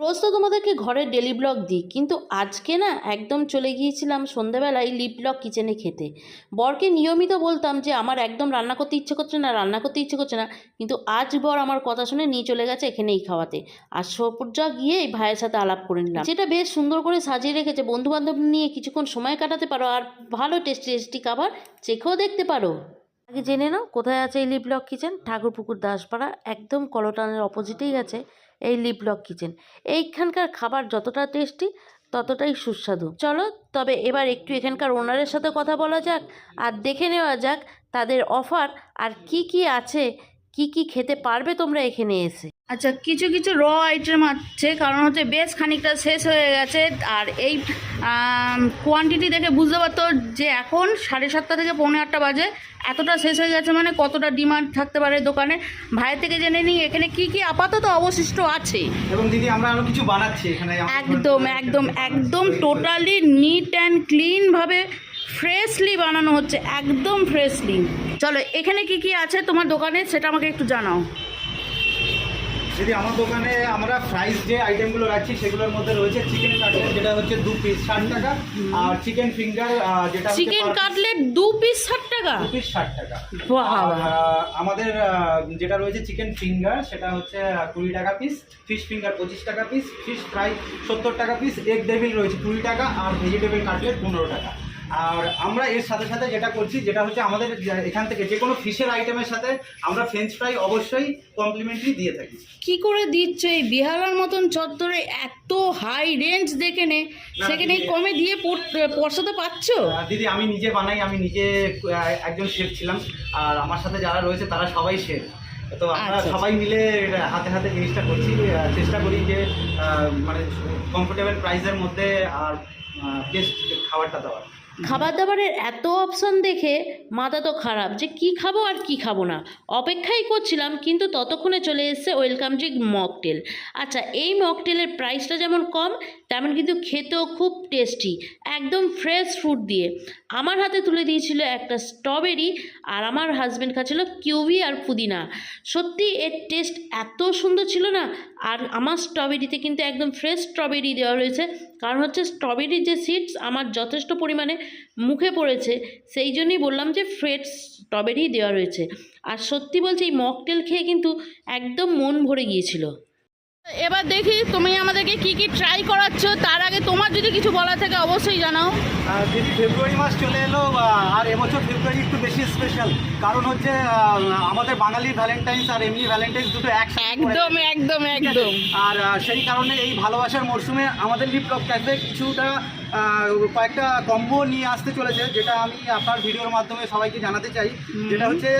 রোজ তো তোমাদেরকে ঘরের ডেলি ব্লগ দিই, কিন্তু আজকে না একদম চলে গিয়েছিলাম সন্ধ্যাবেলায় লিপ ব্লগ কিচেনে খেতে। বরকে নিয়মিত বলতাম যে আমার একদম রান্না করতে ইচ্ছে করছে না, রান্না করতে ইচ্ছে করছে না, কিন্তু আজ বর আমার কথা শুনে নিয়ে চলে গেছে এখানেই খাওয়াতে। আর সোজা গিয়ে এই ভাইয়ের সাথে আলাপ করে নিলাম, যেটা বেশ সুন্দর করে সাজিয়ে রেখেছে। বন্ধু বান্ধব নিয়ে কিছুক্ষণ সময় কাটাতে পারো, আর ভালো টেস্টি টেস্টি খাবার চেখেও দেখতে পারো। আগে জেনে নাও কোথায় আছে এই Lip Blog Kitchen. Thakurpukur Daspara, একদম কলটানের অপোজিটেই আছে এই লিপ ব্লগ কিচেন। এইখানকার খাবার যতটা টেস্টি ততটাই সুস্বাদু। চলো তবে এবার একটু এখানকার ওনারের সাথে কথা বলা যাক, আর দেখে নেওয়া যাক তাদের অফার আর কি কি আছে, কি কি খেতে পারবে তোমরা এখানে এসে। আচ্ছা, কিছু কিছু র আইটেম আছে, কারণ হচ্ছে বেশ খানিকটা শেষ হয়ে গেছে। আর এই কোয়ান্টিটি দেখে বুঝতে পারতো যে এখন 7:30 থেকে 7:45 বাজে, এতটা শেষ হয়ে গেছে মানে কতটা ডিমান্ড থাকতে পারে দোকানে। ভাইয়ের থেকে জেনে নিই এখানে কি কি আপাতত অবশিষ্ট আছে। এবং দিদি আমরা আরো কিছু বানাচ্ছি এখানে। একদম একদম একদম টোটালি নিট অ্যান্ড ক্লিন ভাবে ফ্রেশলি বানানো হচ্ছে, একদম ফ্রেশলি। চলো এখানে কি কি আছে তোমার দোকানে সেটা আমাকে একটু জানাও। দিদি আমার দোকানে আমরা ফ্রাইজ যে আইটেমগুলো রাখছি সেগুলোর মধ্যে রয়েছে চিকেন কাটলেট, যেটা হচ্ছে 2 পিস 60 টাকা, আর চিকেন ফিঙ্গার যেটা চিকেন কাটলেট 2 পিস 60 টাকা, 2 পিস 60 টাকা। বাহ! আমাদের যেটা রয়েছে চিকেন ফিঙ্গার সেটা হচ্ছে 20 টাকা পিস, ফিশ ফিঙ্গার 25 টাকা পিস, ফিশ ফ্রাই 70 টাকা পিস, এগ ডেভিল রয়েছে 20 টাকা, আর ভেজিটেবল কাটলেট 15 টাকা। আর আমরা এর সাথে সাথে যেটা করছি, যেটা হচ্ছে আমাদের এখান থেকে যে কোনো ফিশের আইটেমের সাথে আমরা ফ্রেঞ্চ ফ্রাই অবশ্যই কমপ্লিমেন্টারি দিয়ে থাকি। কি করে দিচ্ছ এই বিহালার মতন চত্বরে এত হাই রেঞ্জ দেখে নে, সেখানে এই কমে দিয়ে পরশাতে পাচ্ছ? দিদি আমি নিজে বানাই, আমি নিজে একজন শেফ ছিলাম, আর আমার সাথে যারা রয়েছে তারা সবাই শেফ। তো আমরা আচ্ছা। সবাই মিলে হাতে হাতে জিনিসটা করছি, চেষ্টা করি যে মানে কমফোর্টেবল প্রাইসের মধ্যে আর বেস্ট খাবারটা দেওয়ার। খাবার দাবারের এত অপশন দেখে মাথা তো খারাপ যে কি খাবো আর কি খাবো না। অপেক্ষাই করছিলাম, কিন্তু ততক্ষণে চলে এসেছে ওয়েলকাম ড্রিঙ্ক মকটেল। আচ্ছা, এই মকটেলের প্রাইসটা যেমন কম, তেমন কিন্তু খেতেও খুব টেস্টি, একদম ফ্রেশ ফ্রুট দিয়ে। আমার হাতে তুলে দিয়েছিল একটা স্ট্রবেরি, আর আমার হাজব্যান্ড খাচ্ছিল কিউই আর পুদিনা। সত্যি এর টেস্ট এত সুন্দর ছিল না। আর আমার স্ট্রবেরিতে কিন্তু একদম ফ্রেশ স্ট্রবেরি দেওয়া রয়েছে, কারণ হচ্ছে স্ট্রবেরির যে সিডস আমার যথেষ্ট পরিমাণে মুখে পড়েছে, সেই জন্যই বললাম যে ফ্রেশ স্ট্রবেরি দেওয়া রয়েছে। আর সত্যি বলছি এই মকটেল খেয়ে কিন্তু একদম মন ভরে গিয়েছিল। এবার দেখি তুমি আমাদেরকে কি কি ট্রাই করাচ্ছ। তার আগে তোমার যদি কিছু বলা থাকে অবশ্যই জানাও। দিদি ফেব্রুয়ারি মাস চলে এলো, আর এবছর ফেব্রুয়ারি একটু বেশি স্পেশাল, কারণ হচ্ছে আমাদের বাঙালি ভ্যালেন্টাইন্স আর এমনি ভ্যালেন্টাইন্স দুটো একসাথে। একদম একদম একদম। আর সেই কারণে এই ভালোবাসার মরশুমে আমাদের লিপ ব্লগ ক্যাফে কিছুটা কয়েকটা কম্বো নিয়ে আসতে চলেছে, যেটা আমি আপনার ভিডিওর মাধ্যমে সবাইকে জানাতে চাই। যেটা হচ্ছে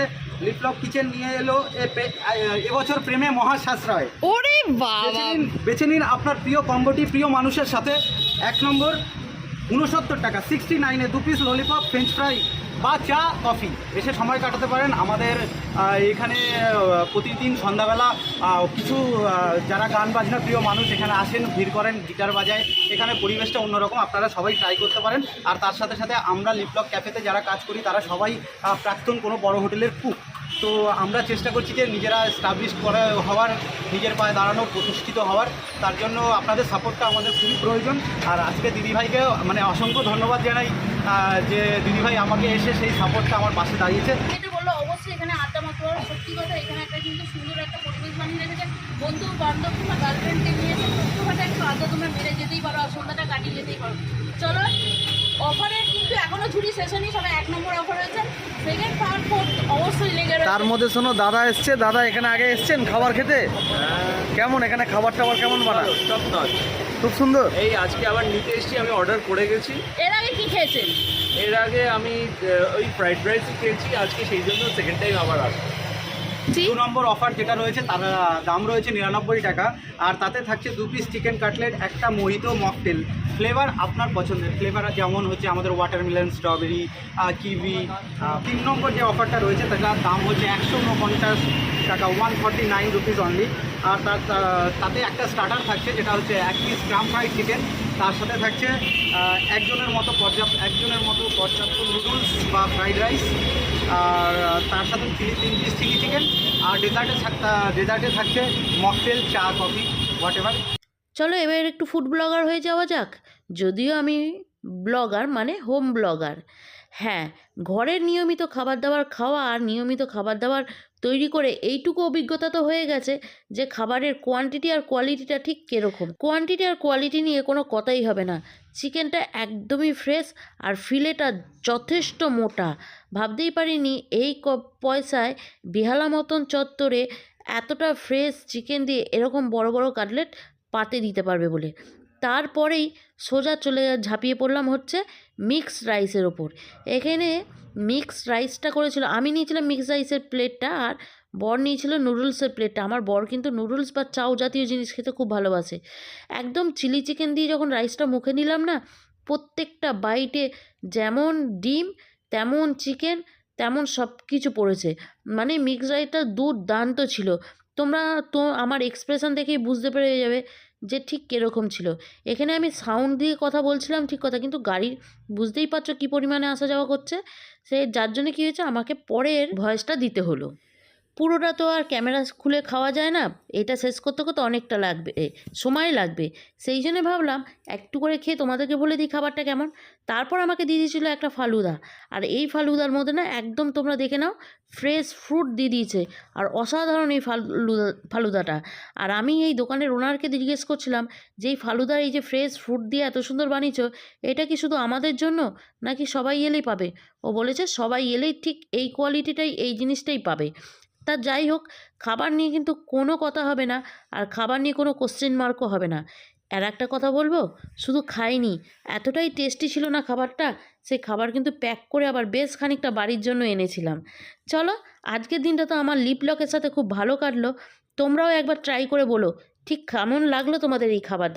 লিপ ব্লগ কিচেন নিয়ে এলো এবছর প্রেমে মহা সাশ্রয়। ওরে বাবা! বেছে নিন আপনার প্রিয় কম্বোটি প্রিয় মানুষের সাথে। 1 নম্বর 69 টাকা 69-এ 2 পিস ললিপপ, ফ্রেঞ্চ ফ্রাই বা চা কফি। এসে সময় কাটাতে পারেন আমাদের এখানে। প্রতিদিন সন্ধ্যাবেলা কিছু যারা গান বাজনা প্রিয় মানুষ এখানে আসেন, ভিড় করেন, গিটার বাজায়। এখানে পরিবেশটা অন্যরকম, আপনারা সবাই ট্রাই করতে পারেন। আর তার সাথে সাথে আমরা লিপ ব্লগ ক্যাফেতে যারা কাজ করি তারা সবাই প্রাক্তন কোনো বড় হোটেলের কুক। তো আমরা চেষ্টা করছি যে নিজেরা এস্টাবলিশ করা হওয়ার, নিজের পায়ে দাঁড়ানো, প্রতিষ্ঠিত হওয়ার। তার জন্য আপনাদের সাপোর্টটা আমাদের খুবই প্রয়োজন। আর আজকে দিদিভাইকে মানে অসংখ্য ধন্যবাদ জানাই যে দিদিভাই আমাকে এসে সেই সাপোর্টটা আমার পাশে দাঁড়িয়েছে। এটা বললো অবশ্যই এখানে আড্ডা মাত্র। সত্যি কথা, এখানে একটা কিন্তু সুন্দর একটা পরিবেশ বানিয়ে রেখেছে। বন্ধু বান্ধব কিংবা গার্লফ্রেন্ডকে নিয়ে এসে ছোট্টখাটো একটা আড্ডা তোমরা মেরে যেতেই পারো, আর সন্ধ্যাটা কাটিয়ে যেতেই পারো। চলো, অফারের কিন্তু এখনো ঝুড়ি শেষ হয়নি, সবাই 1 নম্বর অফার হয়েছে, সেকেন্ড থার্ড ফোর্থ অবশ্যই লেগে রয়েছে। তার মধ্যে শোনো, দাদা এসছে। দাদা এখানে আগে এসছেন খাবার খেতে? কেমন এখানে খাবার টাবার কেমন বানায়? টপ নচ, খুব সুন্দর। এই আজকে আবার নিতে এসেছি, আমি অর্ডার করে গেছি। এর আগে কি খেয়েছেন? এর আগে আমি ওই ফ্রাইড রাইসই খেয়েছি, আজকে সেই জন্য সেকেন্ড টাইম আবার আসবো। 2 নম্বর অফার যেটা রয়েছে তার দাম রয়েছে 99 টাকা, আর তাতে থাকছে 2 পিস চিকেন কাটলেট, একটা মোহিতো মকটেল। ফ্লেভার আপনার পছন্দের ফ্লেভার, যেমন হচ্ছে আমাদের ওয়াটারমেলন, স্ট্রবেরি, কিউই। 3 নম্বর যে অফারটা রয়েছে তার দাম হচ্ছে 149 টাকা, 149 রুপিস অনলি। আর তাতে একটা স্টার্টার থাকছে, যেটা হচ্ছে 1 পিস ক্রাম ফ্রাইড চিকেন। তার সাথে থাকছে একজনের মতো পর্যাপ্ত নুডলস বা ফ্রাইড রাইস, আর তার সাথে 3 পিস চিলি চিকেন। আর ডেজার্টে থাকছে মকটেল, চা, কফি, হোয়াট এভার। চলো এবার একটু ফুড ব্লগার হয়ে যাওয়া যাক। যদিও আমি ব্লগার মানে হোম ব্লগার। হ্যাঁ, ঘরের নিয়মিত খাবার দাবার খাওয়া আর নিয়মিত খাবার দাবার তৈরি করে এইটুকু অভিজ্ঞতা তো হয়ে গেছে যে খাবারের কোয়ান্টিটি আর কোয়ালিটিটা ঠিক কীরকম। কোয়ান্টিটি আর কোয়ালিটি নিয়ে কোনো কথাই হবে না। চিকেনটা একদমই ফ্রেশ আর ফিলেটা যথেষ্ট মোটা। ভাবতেই পারিনি এই পয়সায় বেহালা মতন চত্বরে এতটা ফ্রেশ চিকেন দিয়ে এরকম বড় বড় কাটলেট পাতে দিতে পারবে বলে। তারপরেই সোজা ঝাঁপিয়ে পড়লাম হচ্ছে মিক্সড রাইসের ওপর। এখানে মিক্সড রাইসটা করেছিল, আমি নিয়েছিলাম মিক্সড রাইসের প্লেটটা আর বর নিয়েছিল নুডলসের প্লেটটা। আমার বর কিন্তু নুডলস বা চাউ জাতীয় জিনিস খেতে খুব ভালোবাসে। একদম চিলি চিকেন দিয়ে যখন রাইসটা মুখে নিলাম না, প্রত্যেকটা বাইটে যেমন ডিম তেমন চিকেন তেমন সব কিছু পড়েছে। মানে মিক্সড রাইসটা দুর্দান্ত ছিল। তোমরা তো আমার এক্সপ্রেশন দেখেই বুঝতে পেরে যাবে যে ঠিক কীরকম ছিল। এখানে আমি সাউন্ড দিয়ে কথা বলছিলাম ঠিক কথা, কিন্তু গাড়ির বুঝতেই পারছো কী পরিমাণে আসা যাওয়া করছে, যার জন্য কী হয়েছে আমাকে পরের ভয়েসটা দিতে হলো। পুরোটা তো আর ক্যামেরা খুলে খাওয়া যায় না, এটা শেষ করতে করতে অনেকটা সময় লাগবে। সেই জন্য ভাবলাম একটু করে খেয়ে তোমাদেরকে বলে দিই খাবারটা কেমন। তারপর আমাকে দিয়ে দিয়েছিল একটা ফালুদা, আর এই ফালুদার মধ্যে না একদম তোমরা দেখে নাও ফ্রেশ ফ্রুট দিয়ে দিয়েছে, আর অসাধারণ এই ফালুদাটা। আর আমি এই দোকানের ওনারকে জিজ্ঞেস করছিলাম যে এই ফালুদা এই যে ফ্রেশ ফ্রুট দিয়ে এত সুন্দর বানিয়েছো, এটা কি শুধু আমাদের জন্য নাকি সবাই এলেই পাবে? ও বলেছে সবাই এলেই ঠিক এই কোয়ালিটিটাই এই জিনিসটাই পাবে। তা যাই হোক, খাবার নিয়ে কিন্তু কোনো কথা হবে না, আর খাবার নিয়ে কোনো কোশ্চেন মার্কও হবে না। আর একটা কথা বলবো, শুধু খাইনি, এতটাই টেস্টি ছিল না খাবারটা, সেই খাবার কিন্তু প্যাক করে আবার বেশ খানিকটা বাড়ির জন্য এনেছিলাম। চলো, আজকের দিনটা তো আমার লিপ লকের সাথে খুব ভালো কাটলো। তোমরাও একবার ট্রাই করে বলো ঠিক কেমন লাগলো তোমাদের এই খাবার দাবার।